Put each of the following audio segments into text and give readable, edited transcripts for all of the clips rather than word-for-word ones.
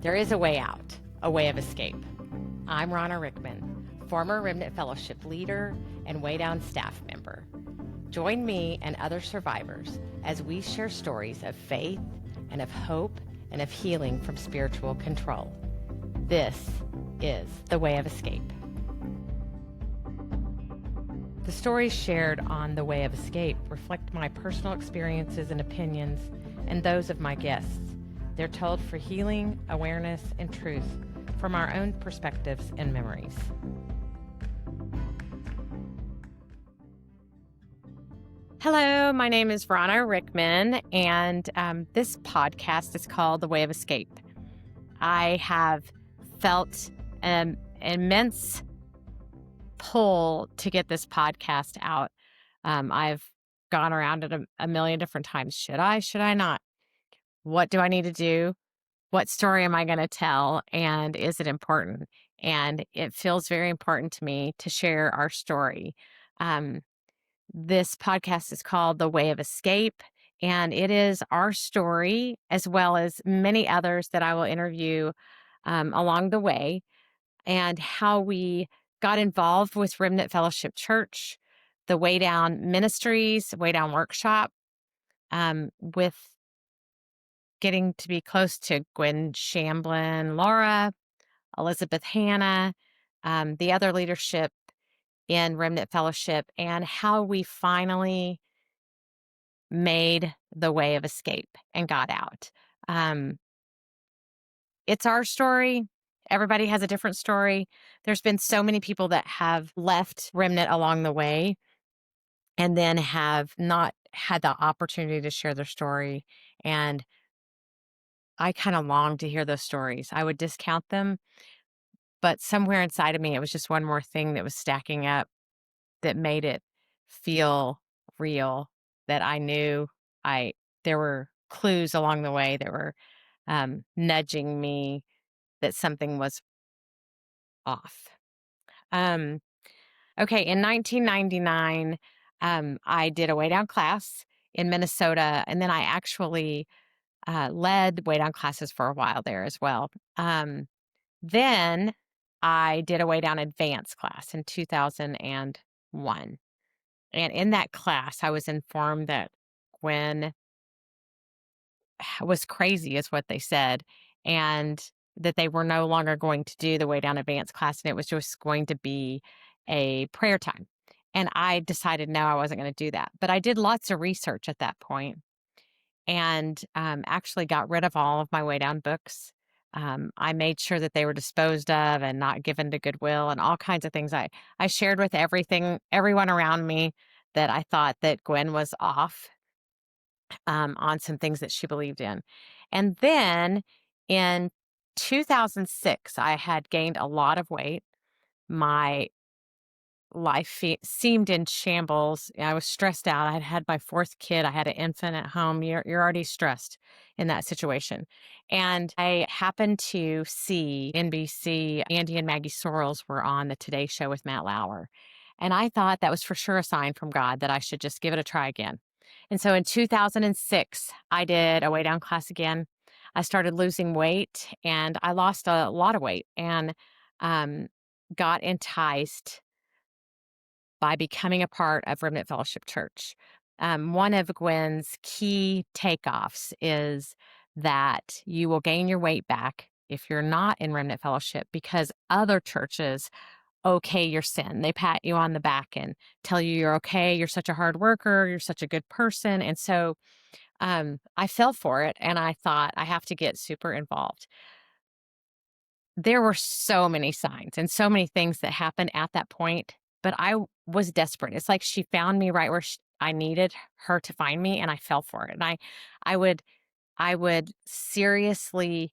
There is a way out, a way of escape. I'm Rhonna Rickman, former Remnant Fellowship leader and Way Down staff member. Join me and other survivors as we share stories of faith and of hope and of healing from spiritual control. This is the way of escape. The stories shared on The Way of Escape reflect my personal experiences and opinions and those of my guests. They're told for healing, awareness, and truth from our own perspectives and memories. Hello, my name is Rhonna Rickman, and this podcast is called The Way of Escape. I have felt an immense pull to get this podcast out. I've gone around it a million different times. Should I not? What do I need to do? What story am I going to tell? And is it important? And it feels very important to me to share our story. This podcast is called The Way of Escape, and it is our story as well as many others that I will interview along the way, and how we got involved with Remnant Fellowship Church, the Way Down Ministries, Way Down Workshop, with getting to be close to Gwen Shamblin, Laura, Elizabeth Hannah, the other leadership in Remnant Fellowship, and how we finally made the way of escape and got out. It's our story. Everybody has a different story. There's been so many people that have left Remnant along the way and then have not had the opportunity to share their story. And I kind of long to hear those stories. I would discount them, but somewhere inside of me, it was just one more thing that was stacking up that made it feel real, that I knew there were clues along the way that were nudging me that something was off. Okay, in 1999, I did a Way Down class in Minnesota, and then I actually led Way Down classes for a while there as well. Then I did a Way Down advanced class in 2001. And in that class, I was informed that Gwen was crazy, is what they said, and that they were no longer going to do the Way Down advanced class, and it was just going to be a prayer time. And I decided, no, I wasn't going to do that. But I did lots of research at that point and actually got rid of all of my Way Down books. I made sure that they were disposed of and not given to Goodwill and all kinds of things. I shared with everyone around me that I thought that Gwen was off on some things that she believed in. And then in 2006, I had gained a lot of weight. My life seemed in shambles. I was stressed out. I had had my fourth kid. I had an infant at home. You're already stressed in that situation. And I happened to see NBC, Andy and Maggie Sorrells were on the Today Show with Matt Lauer. And I thought that was for sure a sign from God that I should just give it a try again. And so in 2006, I did a Way Down class again. I started losing weight, and I lost a lot of weight and got enticed by becoming a part of Remnant Fellowship Church. One of Gwen's key takeoffs is that you will gain your weight back if you're not in Remnant Fellowship because other churches okay your sin. They pat you on the back and tell you you're okay, you're such a hard worker, you're such a good person. And so I fell for it, and I thought I have to get super involved. There were so many signs and so many things that happened at that point, but I was desperate. It's like she found me right where I needed her to find me, and I fell for it. And I would seriously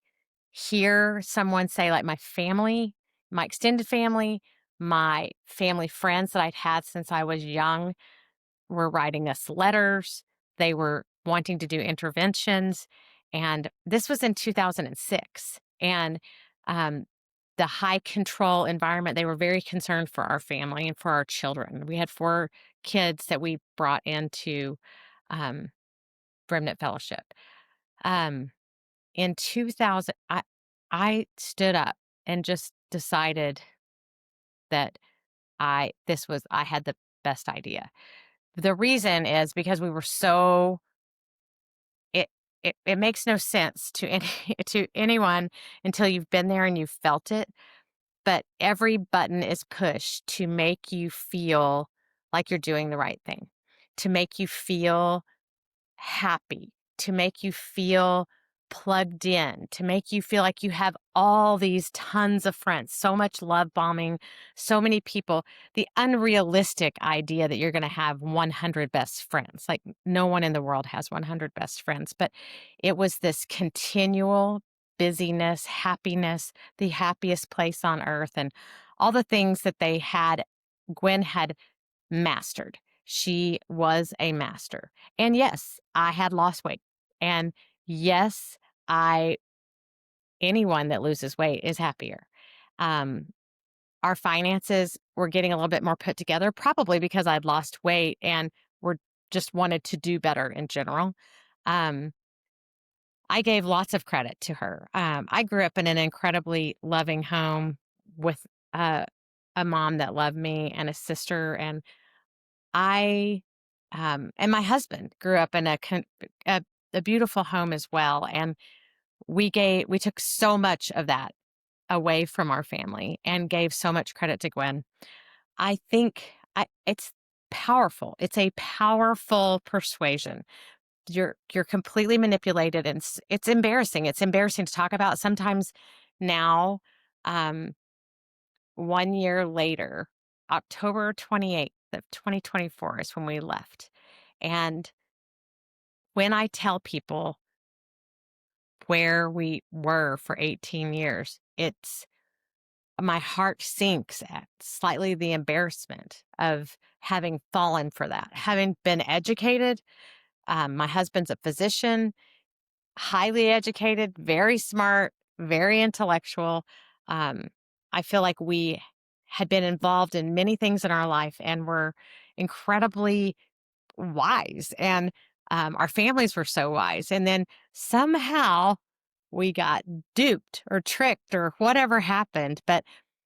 hear someone say, like, my family, my extended family, my family friends that I'd had since I was young were writing us letters. They were wanting to do interventions. And this was in 2006. And the high control environment, they were very concerned for our family and for our children. We had 4 kids that we brought into Remnant Fellowship. In 2000, I stood up and just decided that I had the best idea. The reason is because we were so it it makes no sense to any to anyone until you've been there and you've felt it, but every button is pushed to make you feel like you're doing the right thing, to make you feel happy, to make you feel plugged in, to make you feel like you have all these tons of friends, so much love bombing, so many people. The unrealistic idea that you're going to have 100 best friends. Like no one in the world has 100 best friends, but it was this continual busyness, happiness, the happiest place on earth, and all the things that Gwen had mastered. She was a master. And yes, I had lost weight. And yes, I anyone that loses weight is happier. Um, our finances were getting a little bit more put together, probably because I'd lost weight and were just wanted to do better in general. Um, I gave lots of credit to her. I grew up in an incredibly loving home with uh, a mom that loved me and a sister, and I and my husband grew up in a a beautiful home as well, and we took so much of that away from our family and gave so much credit to Gwen. I think it's powerful. It's a powerful persuasion. You're completely manipulated, and it's embarrassing. It's embarrassing to talk about sometimes now. Um, 1 year later, October 28th of 2024 is when we left. And when I tell people where we were for 18 years, it's my heart sinks at slightly the embarrassment of having fallen for that. Having been educated, my husband's a physician, highly educated, very smart, very intellectual. Um, I feel like we had been involved in many things in our life and were incredibly wise. And our families were so wise. And then somehow we got duped or tricked or whatever happened. But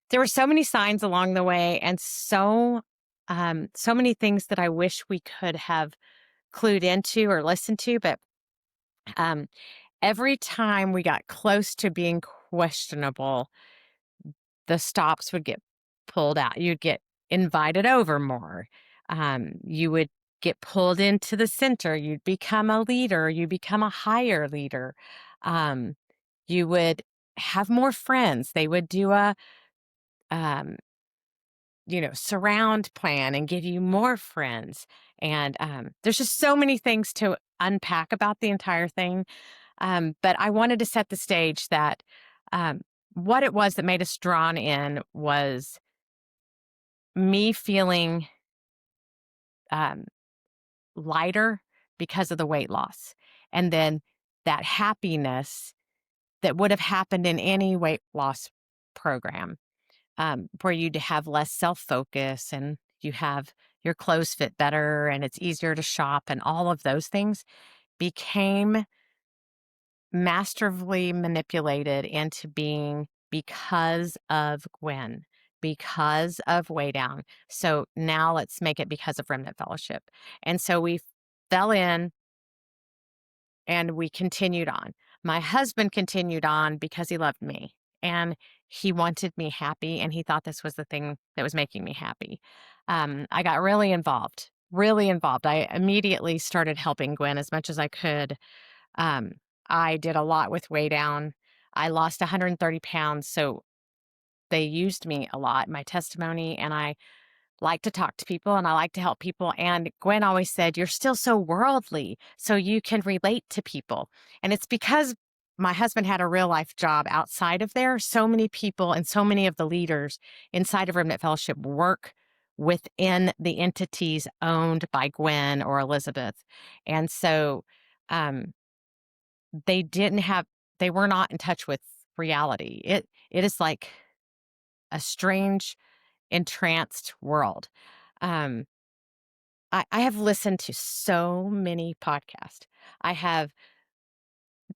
there were so many signs along the way and so many things that I wish we could have clued into or listened to. But um, every time we got close to being questionable, the stops would get pulled out. You'd get invited over more. You would get pulled into the center. You'd become a leader. You become a higher leader. Um, you would have more friends. They would do a, um, surround plan and give you more friends. And there's just so many things to unpack about the entire thing. But I wanted to set the stage that um, what it was that made us drawn in was me feeling um, lighter because of the weight loss. And then that happiness that would have happened in any weight loss program, where you'd have less self focus and you have your clothes fit better and it's easier to shop and all of those things became masterfully manipulated into being because of Gwen, because of Way Down. So now let's make it because of Remnant Fellowship. And so we fell in and we continued on. My husband continued on because he loved me and he wanted me happy and he thought this was the thing that was making me happy. I got really involved, really involved. I immediately started helping Gwen as much as I could. um, I did a lot with Way Down. I lost 130 pounds, so they used me a lot, my testimony, and I like to talk to people and I like to help people. And Gwen always said, "You're still so worldly, so you can relate to people." And it's because my husband had a real life job outside of there. So many people and so many of the leaders inside of Remnant Fellowship work within the entities owned by Gwen or Elizabeth. And so, um, they didn't have they were not in touch with reality. It is like a strange, entranced world. Um, I have listened to so many podcasts. I have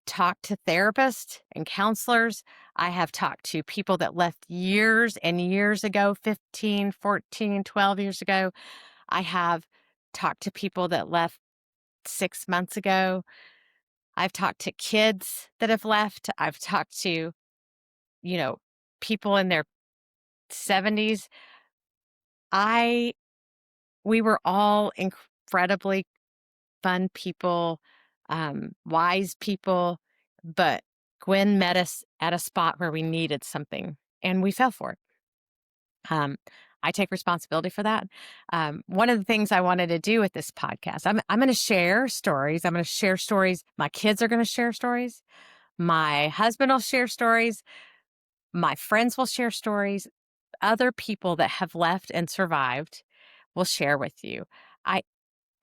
talked to therapists and counselors. I have talked to people that left years and years ago, 15, 14, 12 years ago. I have talked to people that left 6 months ago. I've talked to kids that have left. I've talked to, you know, people in their 70s. I We were all incredibly fun people, wise people, but Gwen met us at a spot where we needed something and we fell for it. Um, I take responsibility for that. One of the things I wanted to do with this podcast, I'm going to share stories. I'm going to share stories. My kids are going to share stories. My husband will share stories. My friends will share stories. Other people that have left and survived will share with you. I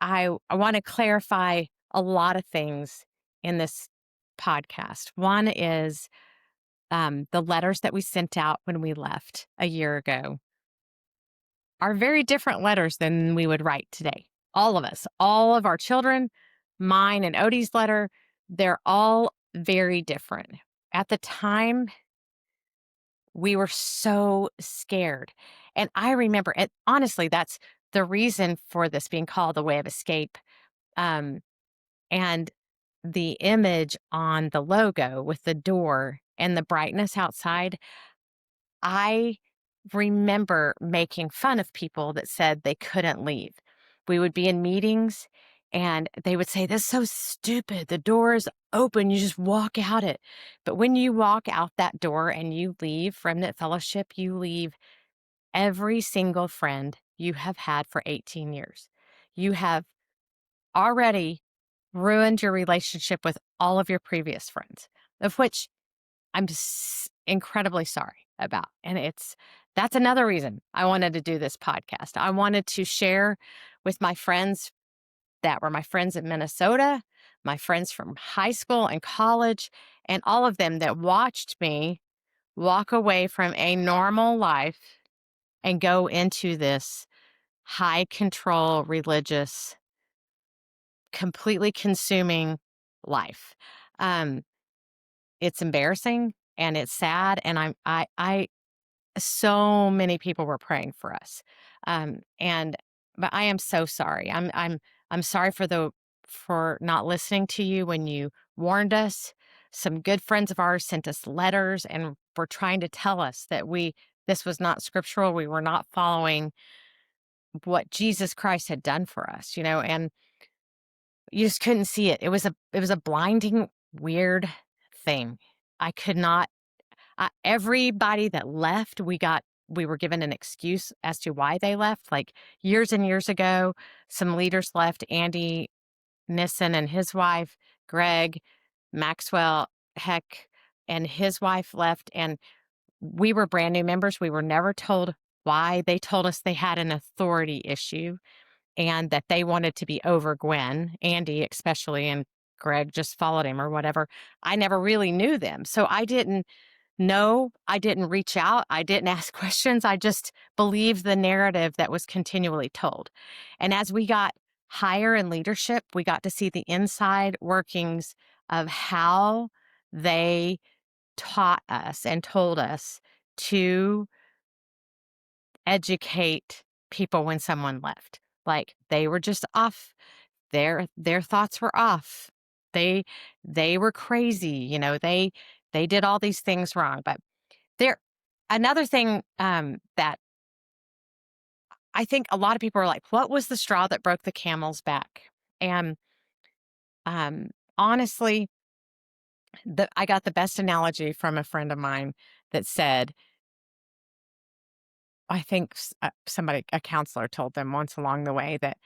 I want to clarify a lot of things in this podcast. One is the letters that we sent out when we left a year ago are very different letters than we would write today. All of us, all of our children, mine and Odie's letter, they're all very different. At the time, we were so scared. And I remember it, honestly, that's the reason for this being called the way of escape. Um, and the image on the logo with the door and the brightness outside, I remember making fun of people that said they couldn't leave. We would be in meetings and they would say, "This is so stupid. The door is open. You just walk out it." But when you walk out that door and you leave Remnant Fellowship, you leave every single friend you have had for 18 years. You have already ruined your relationship with all of your previous friends, of which I'm incredibly sorry about. And that's another reason I wanted to do this podcast. I wanted to share with my friends that were my friends in Minnesota, my friends from high school and college, and all of them that watched me walk away from a normal life and go into this high control, religious, completely consuming life. Um, it's embarrassing and it's sad, and so many people were praying for us. And but I am so sorry. I'm sorry for not listening to you when you warned us. Some good friends of ours sent us letters and were trying to tell us that this was not scriptural. We were not following what Jesus Christ had done for us, and you just couldn't see it. It was a blinding, weird thing. I could not everybody that left, we were given an excuse as to why they left. Like years and years ago, some leaders left. Andy Nissen and his wife, Greg Maxwell Heck and his wife left, and we were brand new members. We were never told why. They told us they had an authority issue and that they wanted to be over Gwen, Andy especially, and Greg just followed him or whatever. I never really knew them. So I didn't know. I didn't reach out. I didn't ask questions. I just believed the narrative that was continually told. And as we got higher in leadership, we got to see the inside workings of how they taught us and told us to educate people when someone left. Like they were just off. Their thoughts were off. They they were crazy. They did all these things wrong. But there, another thing that I think a lot of people are like, "What was the straw that broke the camel's back?" And honestly, I got the best analogy from a friend of mine that said, I think a counselor told them once along the way that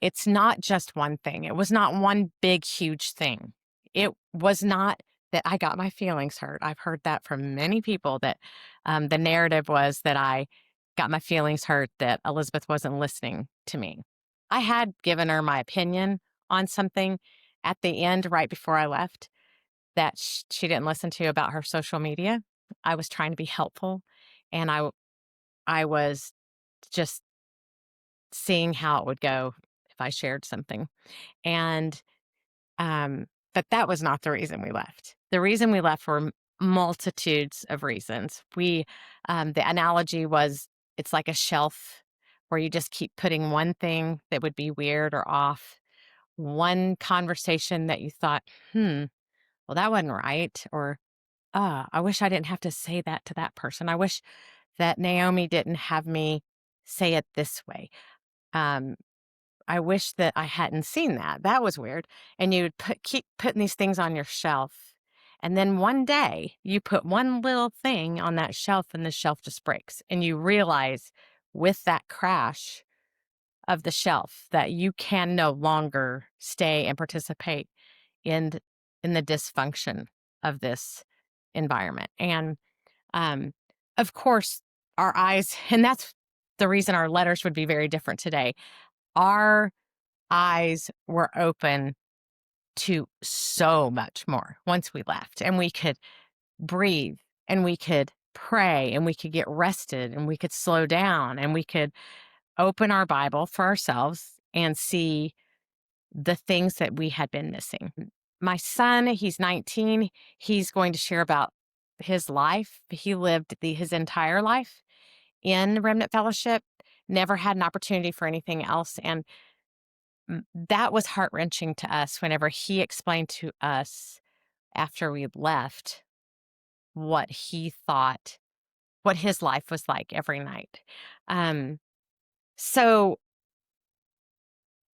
it's not just one thing. It was not one big, huge thing. It was not that I got my feelings hurt. I've heard that from many people that the narrative was that I got my feelings hurt, that Elizabeth wasn't listening to me. I had given her my opinion on something at the end, right before I left, that she didn't listen to about her social media. I was trying to be helpful, and I was just seeing how it would go if I shared something. And But that was not the reason we left. The reason we left were multitudes of reasons. The analogy was it's like a shelf where you just keep putting one thing that would be weird or off, one conversation that you thought, well, that wasn't right. Or, I wish I didn't have to say that to that person. I wish that Naomi didn't have me say it this way. Um, I wish that I hadn't seen that. That was weird. And you would keep putting these things on your shelf. And then one day you put one little thing on that shelf and the shelf just breaks. And you realize with that crash of the shelf that you can no longer stay and participate in, in the dysfunction of this environment. And of course, our eyes, and that's the reason our letters would be very different today. Our eyes were open to so much more once we left, and we could breathe and we could pray and we could get rested and we could slow down and we could open our Bible for ourselves and see the things that we had been missing. My son, he's 19, he's going to share about his life. He lived his entire life in Remnant Fellowship, never had an opportunity for anything else. And that was heart-wrenching to us whenever he explained to us after we left what he thought, what his life was like every night. So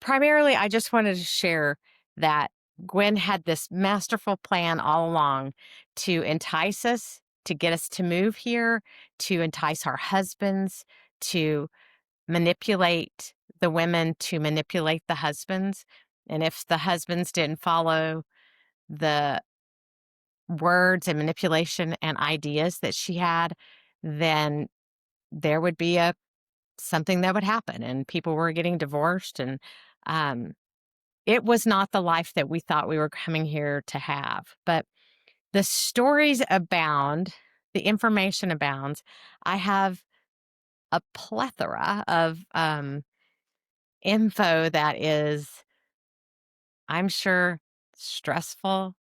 primarily, I just wanted to share that Gwen had this masterful plan all along to entice us, to get us to move here, to entice our husbands, to manipulate the women, to manipulate the husbands. And if the husbands didn't follow the words and manipulation and ideas that she had, then there would be something that would happen, and people were getting divorced, and it was not the life that we thought we were coming here to have. But the stories abound, the information abounds. I have a plethora of info that is, I'm sure, stressful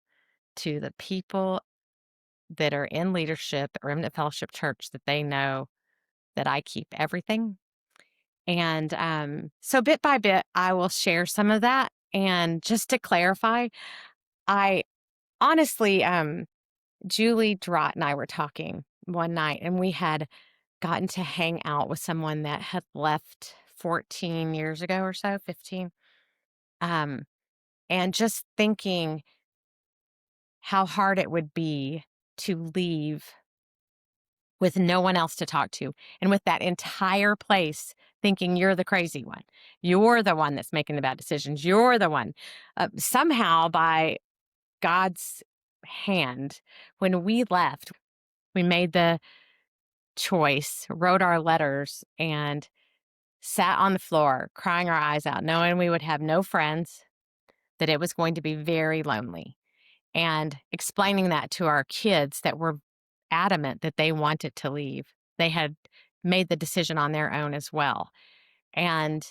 to the people that are in leadership at Remnant Fellowship Church, that they know that I keep everything. And so bit by bit, I will share some of that. And just to clarify, I honestly, Julie Drott and I were talking one night, and we had gotten to hang out with someone that had left 14 years ago or so, 15. Um, and just thinking how hard it would be to leave with no one else to talk to, and with that entire place thinking you're the crazy one. You're the one that's making the bad decisions. You're the one. Somehow, by God's hand, when we left, we made the choice, wrote our letters, and sat on the floor crying our eyes out, knowing we would have no friends, that it was going to be very lonely, and explaining that to our kids that were adamant that they wanted to leave. They had made the decision on their own as well. And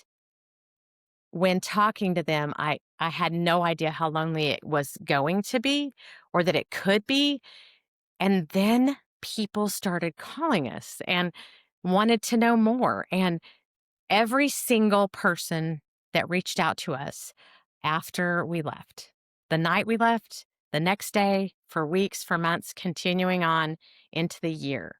when talking to them, I had no idea how lonely it was going to be, or that it could be. And then people started calling us and wanted to know more. And every single person that reached out to us after we left, the night we left, the next day, for weeks, for months, continuing on into the year,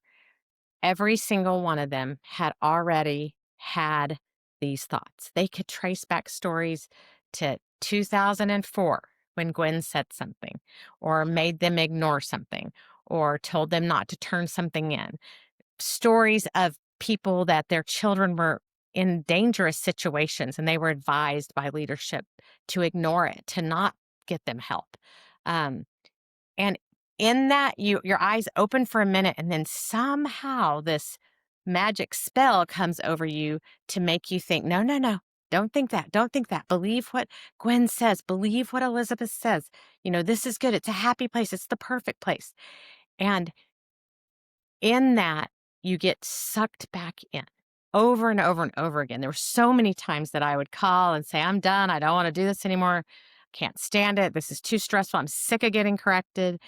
every single one of them had already had these thoughts. They could trace back stories to 2004 when Gwen said something, or made them ignore something, or told them not to turn something in. Stories of people that their children were in dangerous situations and they were advised by leadership to ignore it, to not get them help. And in that, your eyes open for a minute, and then somehow this magic spell comes over you to make you think, no, no, no, don't think that. Don't think that. Believe what Gwen says. Believe what Elizabeth says. This is good. It's a happy place. It's the perfect place. And in that, you get sucked back in over and over and over again. There were so many times that I would call and say, I'm done. I don't want to do this anymore. can't stand it. This is too stressful. I'm sick of getting corrected.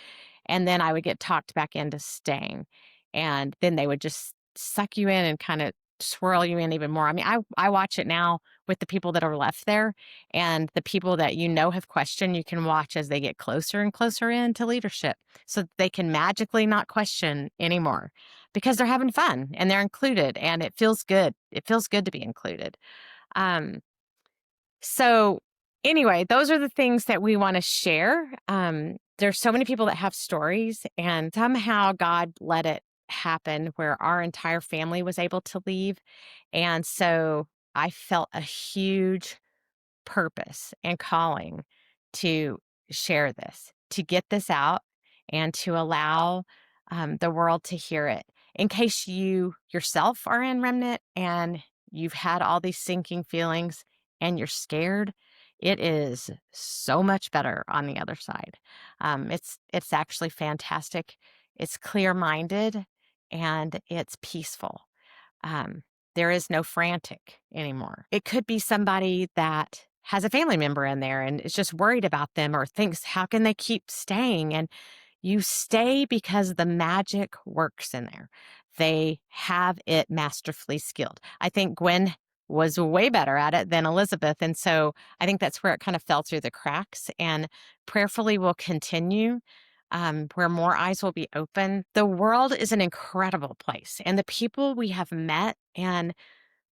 And then I would get talked back into staying. And then they would just suck you in and kind of swirl you in even more. I mean, I watch it now with the people that are left there, and the people that have questioned, you can watch as they get closer and closer into leadership so that they can magically not question anymore because they're having fun and they're included and it feels good. It feels good to be included. Um, so anyway, those are the things that we want to share. There's so many people that have stories, and somehow God let it happen where our entire family was able to leave. And so I felt a huge purpose and calling to share this, to get this out, and to allow the world to hear it. In case you yourself are in Remnant and you've had all these sinking feelings and you're scared, it is so much better on the other side. It's actually fantastic. It's clear-minded and it's peaceful. Um, there is no frantic anymore. It could be somebody that has a family member in there and is just worried about them or thinks, how can they keep staying? And you stay because the magic works in there. They have it masterfully skilled. I think Gwen was way better at it than Elizabeth. And so I think that's where it kind of fell through the cracks, and prayerfully will continue, where more eyes will be open. The world is an incredible place, and the people we have met and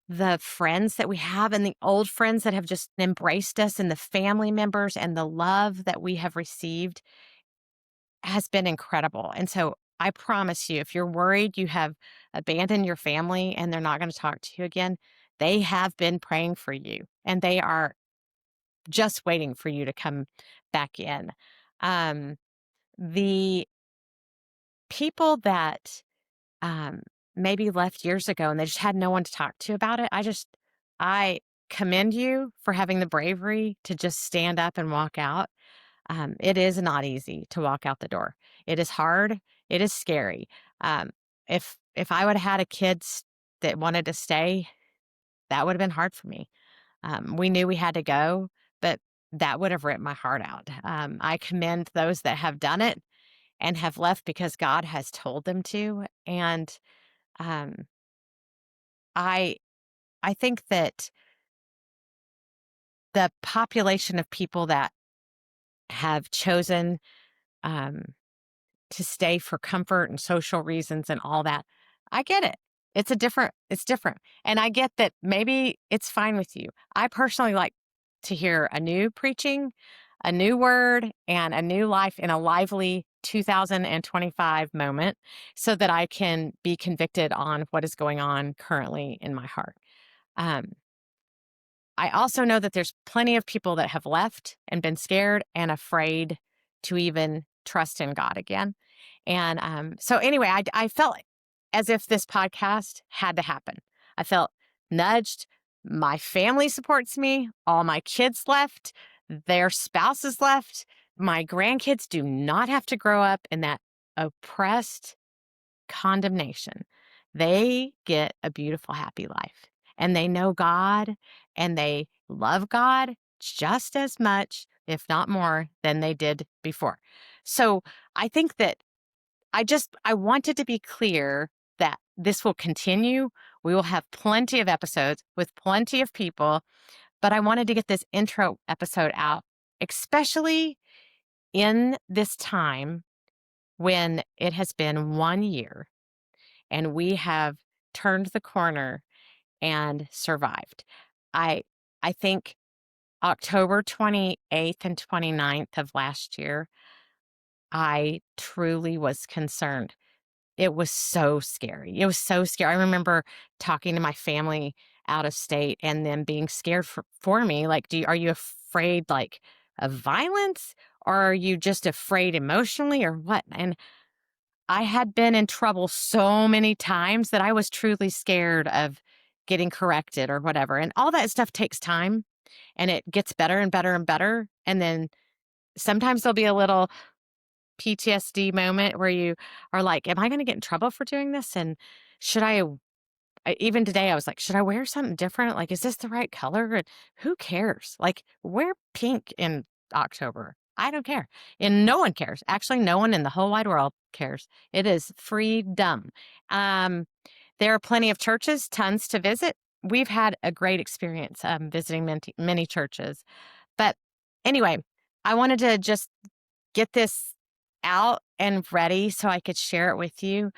the friends that we have and the old friends that have just embraced us and the family members and the love that we have received has been incredible. And so I promise you, if you're worried you have abandoned your family and they're not going to talk to you again, they have been praying for you and they are just waiting for you to come back in. Um, the people that um, maybe left years ago and they just had no one to talk to about it, I commend you for having the bravery to just stand up and walk out. It is not easy to walk out the door. It is hard. It is scary. Um, if I would have had a that wanted to stay, that would have been hard for me. We knew we had to go, but that would have ripped my heart out. I commend those that have done it and have left because God has told them to. And um, I I think that the population of people that have chosen um, to stay for comfort and social reasons and all that, I get it. It's different. And I get that maybe it's fine with you. I personally like to hear a new preaching, a new word, and a new life in a lively 2025 moment so that I can be convicted on what is going on currently in my heart. Um, I also know that there's plenty of people that have left and been scared and afraid to even trust in God again. And so, anyway, I felt as if this podcast had to happen. I felt nudged. My family supports me. All my kids left. Their spouses left. My grandkids do not have to grow up in that oppressed condemnation. They get a beautiful, happy life. And they know God and they love God just as much, if not more, than they did before. So I think that I wanted to be clear that this will continue. We will have plenty of episodes with plenty of people, but I wanted to get this intro episode out, especially in this time when it has been 1 year and we have turned the corner and survived. I I think October 28th and 29th of last year, I truly was concerned. It was so scary. It was so scary. I remember talking to my family out of state and them being scared for me. Like, are you afraid like of violence, or are you just afraid emotionally, or what? And I had been in trouble so many times that I was truly scared of getting corrected or whatever. And all that stuff takes time and it gets better and better and better. And then sometimes there'll be a little PTSD moment where you are like, am I going to get in trouble for doing this? And should even today, I was like, should I wear something different? Like, is this the right color? And who cares? Like, wear pink and October. I don't care. And no one cares. Actually, no one in the whole wide world cares. It is freedom. There are plenty of churches, tons to visit. We've had a great experience visiting many churches. But anyway, I wanted to just get this out and ready so I could share it with you.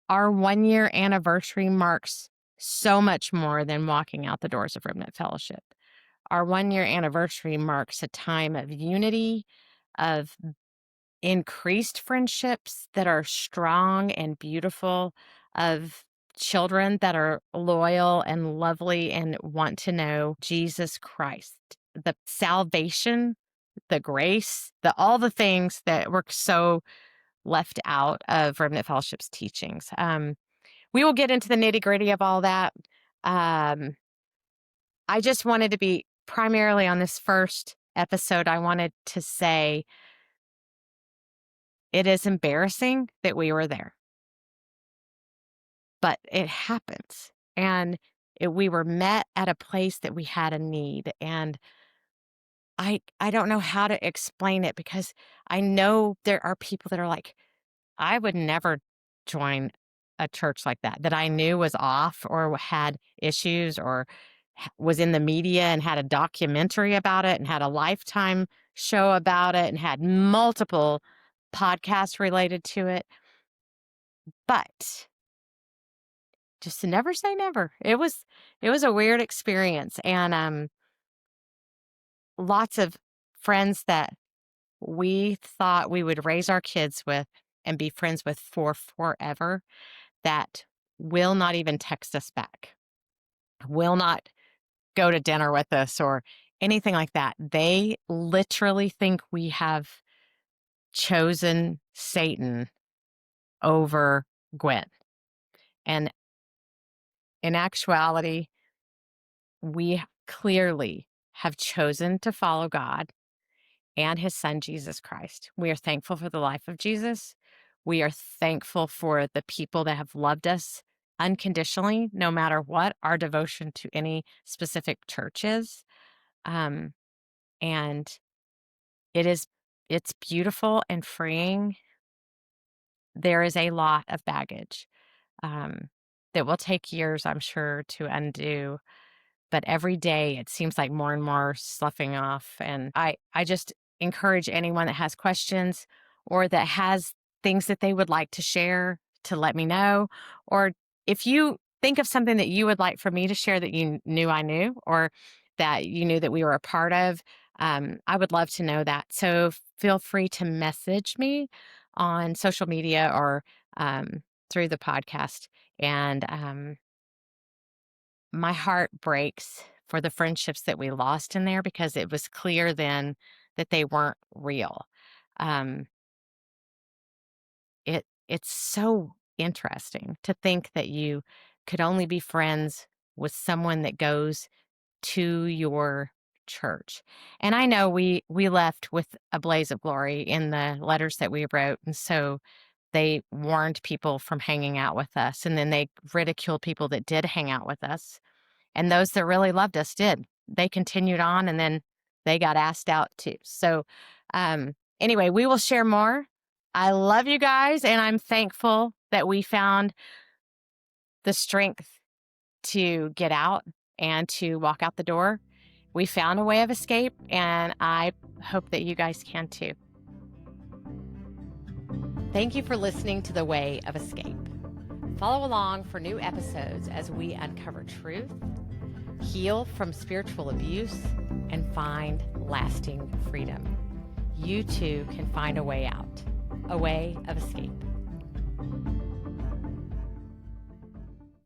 Our 1-year anniversary marks so much more than walking out the doors of Remnant Fellowship. Our 1-year anniversary marks a time of unity, of increased friendships that are strong and beautiful, of children that are loyal and lovely and want to know Jesus Christ, the salvation, the grace, all the things that were so left out of Remnant Fellowship's teachings. We will get into the nitty-gritty of all that. I just wanted to be primarily on this first episode, I wanted to say it is embarrassing that we were there, but it happens. And we were met at a place that we had a need. And I don't know how to explain it, because I know there are people that are like, I would never join a church like that I knew was off or had issues or was in the media and had a documentary about it and had a Lifetime show about it and had multiple podcasts related to it. But just to never say never. It was a weird experience, and lots of friends that we thought we would raise our kids with and be friends with for forever that will not even text us back, will not go to dinner with us or anything like that. They literally think we have chosen Satan over Gwen. And in actuality, we clearly have chosen to follow God and his son, Jesus Christ. We are thankful for the life of Jesus. We are thankful for the people that have loved us unconditionally, no matter what our devotion to any specific church is. And it's beautiful and freeing. There is a lot of baggage that will take years, I'm sure, to undo. But every day it seems like more and more sloughing off. And I just encourage anyone that has questions or that has things that they would like to share to let me know. Or if you think of something that you would like for me to share that you knew I knew, or that you knew that we were a part of, I would love to know that. So feel free to message me on social media or through the podcast. And my heart breaks for the friendships that we lost in there, because it was clear then that they weren't real. It's so interesting to think that you could only be friends with someone that goes to your church. And I know we left with a blaze of glory in the letters that we wrote, and so they warned people from hanging out with us, and then they ridiculed people that did hang out with us. And those that really loved us did. They continued on, and then they got asked out too. So anyway, we will share more. I love you guys, and I'm thankful that we found the strength to get out and to walk out the door. We found a way of escape, and I hope that you guys can too. Thank you for listening to The Way of Escape. Follow along for new episodes as we uncover truth, heal from spiritual abuse, and find lasting freedom. You too can find a way out, a way of escape.